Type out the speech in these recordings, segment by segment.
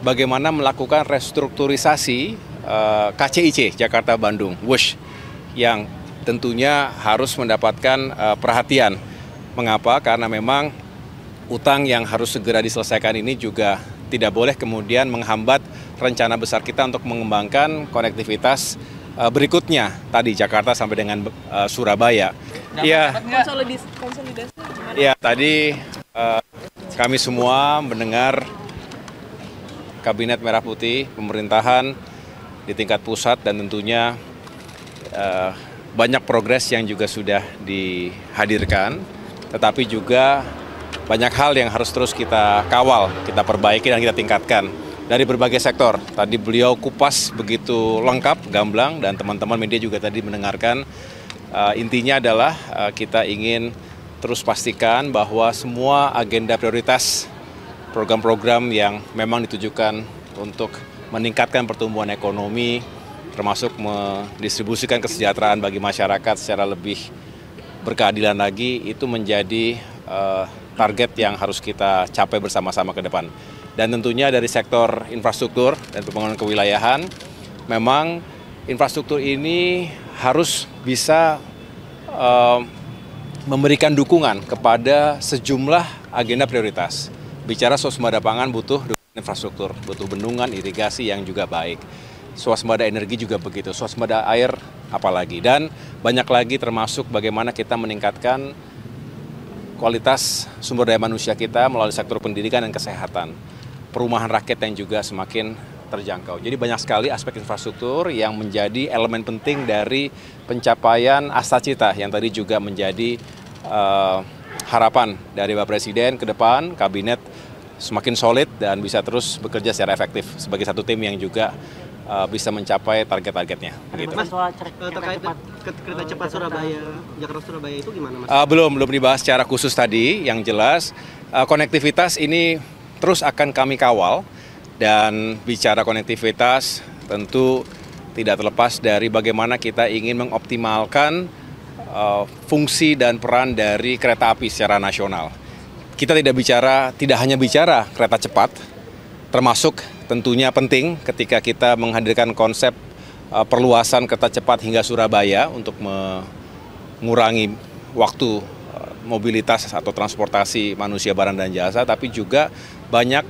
bagaimana melakukan restrukturisasi KCIC Jakarta-Bandung, WUSH, yang tentunya harus mendapatkan perhatian. Mengapa? Karena memang utang yang harus segera diselesaikan ini juga tidak boleh kemudian menghambat rencana besar kita untuk mengembangkan konektivitas berikutnya, tadi Jakarta sampai dengan Surabaya. Iya. Konsolidasi. Ya, tadi kami semua mendengar Kabinet Merah Putih, pemerintahan di tingkat pusat, dan tentunya banyak progres yang juga sudah dihadirkan, tetapi juga banyak hal yang harus terus kita kawal, kita perbaiki dan kita tingkatkan dari berbagai sektor. Tadi beliau kupas begitu lengkap, gamblang, dan teman-teman media juga tadi mendengarkan. Intinya adalah kita ingin terus pastikan bahwa semua agenda prioritas, program-program yang memang ditujukan untuk meningkatkan pertumbuhan ekonomi, termasuk mendistribusikan kesejahteraan bagi masyarakat secara lebih berkeadilan lagi, itu menjadi target yang harus kita capai bersama-sama ke depan. Dan tentunya dari sektor infrastruktur dan pembangunan kewilayahan, memang infrastruktur ini harus bisa memberikan dukungan kepada sejumlah agenda prioritas. Bicara swasembada pangan butuh infrastruktur, butuh bendungan, irigasi yang juga baik. Swasembada energi juga begitu, swasembada air apalagi. Dan banyak lagi, termasuk bagaimana kita meningkatkan kualitas sumber daya manusia kita melalui sektor pendidikan dan kesehatan. Perumahan rakyat yang juga semakin terjangkau. Jadi banyak sekali aspek infrastruktur yang menjadi elemen penting dari pencapaian Asta Cita yang tadi juga menjadi harapan dari Bapak Presiden ke depan, Kabinet semakin solid dan bisa terus bekerja secara efektif sebagai satu tim yang juga bisa mencapai target-targetnya. Mas, soal terkait kereta cepat Surabaya, Jakarta-Surabaya itu gimana, Mas? Belum dibahas secara khusus tadi. Yang jelas konektivitas ini terus akan kami kawal, dan bicara konektivitas tentu tidak terlepas dari bagaimana kita ingin mengoptimalkan fungsi dan peran dari kereta api secara nasional. Kita tidak hanya bicara kereta cepat, termasuk tentunya penting ketika kita menghadirkan konsep perluasan kereta cepat hingga Surabaya untuk mengurangi waktu mobilitas atau transportasi manusia, barang, dan jasa, tapi juga banyak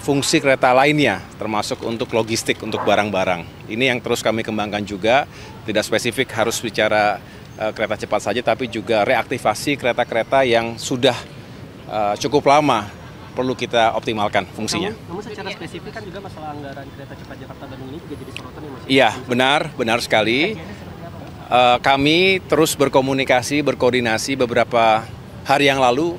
fungsi kereta lainnya, termasuk untuk logistik, untuk barang-barang. Ini yang terus kami kembangkan juga, tidak spesifik harus bicara kereta cepat saja, tapi juga reaktivasi kereta-kereta yang sudah cukup lama perlu kita optimalkan fungsinya. Namun secara spesifik kan juga masalah anggaran kereta cepat Jakarta-Bandung ini juga jadi sorotan ya, Mas? Iya, benar sekali. Kami terus berkoordinasi beberapa hari yang lalu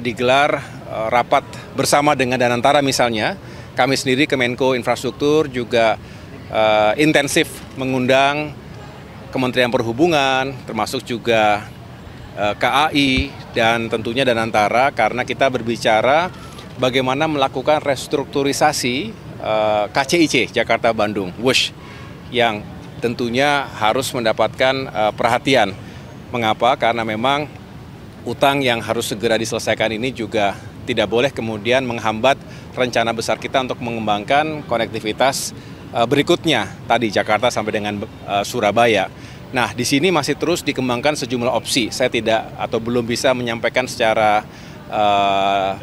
digelar rapat bersama dengan Danantara misalnya. Kami sendiri Kemenko Infrastruktur juga intensif mengundang Kementerian Perhubungan, termasuk juga KAI dan tentunya Danantara, karena kita berbicara bagaimana melakukan restrukturisasi KCIC Jakarta-Bandung, WUSH, yang tentunya harus mendapatkan perhatian. Mengapa? Karena memang utang yang harus segera diselesaikan ini juga tidak boleh kemudian menghambat rencana besar kita untuk mengembangkan konektivitas berikutnya, tadi Jakarta sampai dengan Surabaya. Nah, di sini masih terus dikembangkan sejumlah opsi. Saya tidak atau belum bisa menyampaikan secara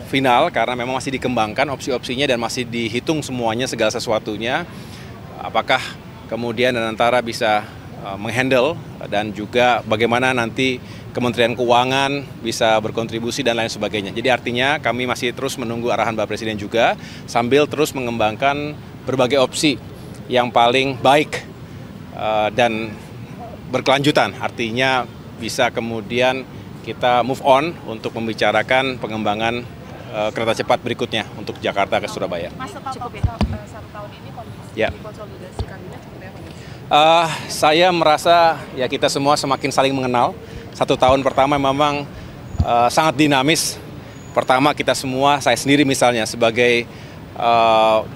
final karena memang masih dikembangkan opsi-opsinya dan masih dihitung semuanya, segala sesuatunya. Apakah kemudian Danantara bisa menghandle, dan juga bagaimana nanti Kementerian Keuangan bisa berkontribusi dan lain sebagainya. Jadi artinya kami masih terus menunggu arahan Bapak Presiden juga, sambil terus mengembangkan berbagai opsi yang paling baik dan berkelanjutan. Artinya bisa kemudian kita move on untuk membicarakan pengembangan kereta cepat berikutnya untuk Jakarta ke Surabaya. Mas, satu tahun ini kondisi konsolidasi kabinet seperti apa, Mas? Saya merasa ya kita semua semakin saling mengenal. 1 tahun pertama memang sangat dinamis. Pertama kita semua, saya sendiri misalnya sebagai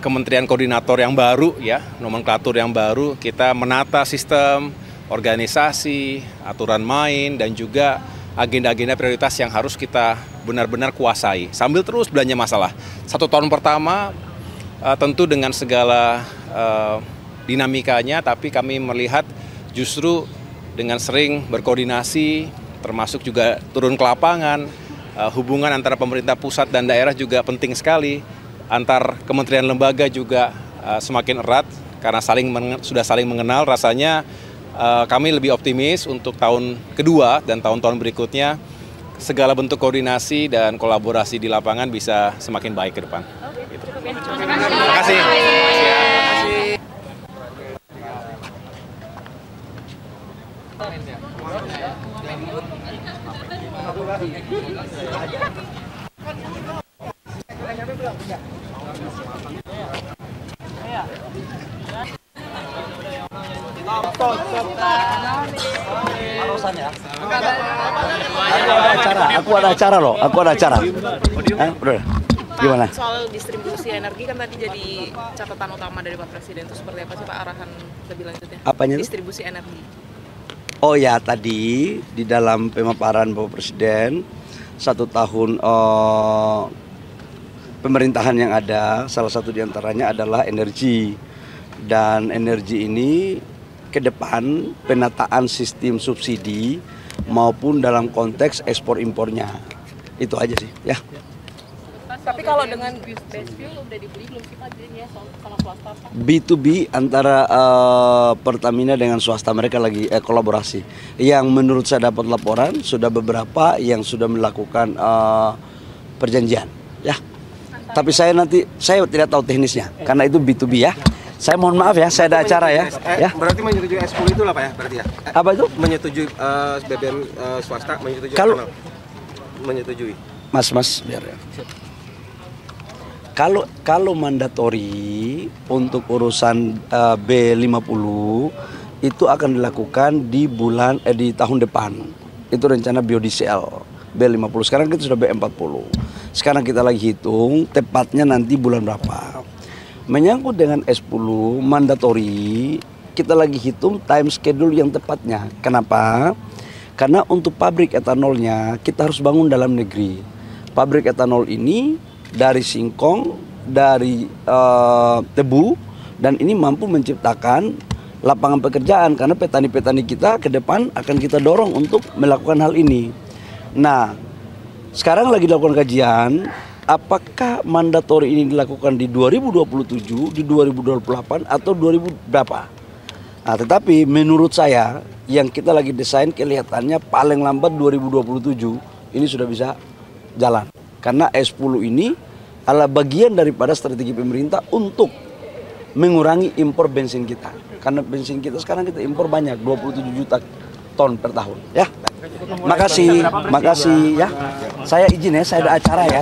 kementerian koordinator yang baru, ya nomenklatur yang baru, kita menata sistem, organisasi, aturan main, dan juga agenda-agenda prioritas yang harus kita benar-benar kuasai. Sambil terus belanja masalah. 1 tahun pertama tentu dengan segala dinamikanya, tapi kami melihat justru dengan sering berkoordinasi, termasuk juga turun ke lapangan, hubungan antara pemerintah pusat dan daerah juga penting sekali, antar kementerian lembaga juga semakin erat, karena sudah saling mengenal. Rasanya kami lebih optimis untuk tahun kedua dan tahun-tahun berikutnya, segala bentuk koordinasi dan kolaborasi di lapangan bisa semakin baik ke depan. Terima kasih. Aku ada acara loh, aku ada acara. Udah. Gimana? Soal distribusi energi kan tadi jadi catatan utama dari Pak Presiden, itu seperti apa sih Pak arahan lebih lanjutnya? Apanya? Distribusi energi. Oh ya, tadi di dalam pemaparan Bapak Presiden 1 tahun pemerintahan yang ada, salah satu diantaranya adalah energi. Dan energi ini ke depan penataan sistem subsidi maupun dalam konteks ekspor impornya. Itu aja sih ya. Tapi kalau dengan base fuel udah dibeli belum sih Pak ya sama swasta Pak? B2B antara Pertamina dengan swasta, mereka lagi kolaborasi. Yang menurut saya dapat laporan sudah beberapa yang sudah melakukan perjanjian ya. Tapi saya tidak tahu teknisnya karena itu B2B ya. Saya mohon maaf ya, saya ada acara ya. Berarti menyetujui S10 itu lah Pak ya, berarti ya? Apa itu? Menyetujui BBM swasta, menyetujui menyetujui. Mas biar ya. Kalau mandatori untuk urusan B50 itu akan dilakukan di tahun depan. Itu rencana biodiesel B50. Sekarang kita sudah B40. Sekarang kita lagi hitung tepatnya nanti bulan berapa. Menyangkut dengan S10 mandatori, kita lagi hitung time schedule yang tepatnya. Kenapa? Karena untuk pabrik etanolnya kita harus bangun dalam negeri. Pabrik etanol ini dari singkong, dari tebu, dan ini mampu menciptakan lapangan pekerjaan karena petani-petani kita ke depan akan kita dorong untuk melakukan hal ini. Nah, sekarang lagi dilakukan kajian, apakah mandatori ini dilakukan di 2027, di 2028, atau 2000 berapa? Nah, tetapi menurut saya yang kita lagi desain kelihatannya paling lambat 2027 ini sudah bisa jalan. Karena S10 ini adalah bagian daripada strategi pemerintah untuk mengurangi impor bensin kita. Karena bensin kita sekarang kita impor banyak, 27 juta ton per tahun. Ya, makasih ya. Saya izin ya, saya ada acara ya.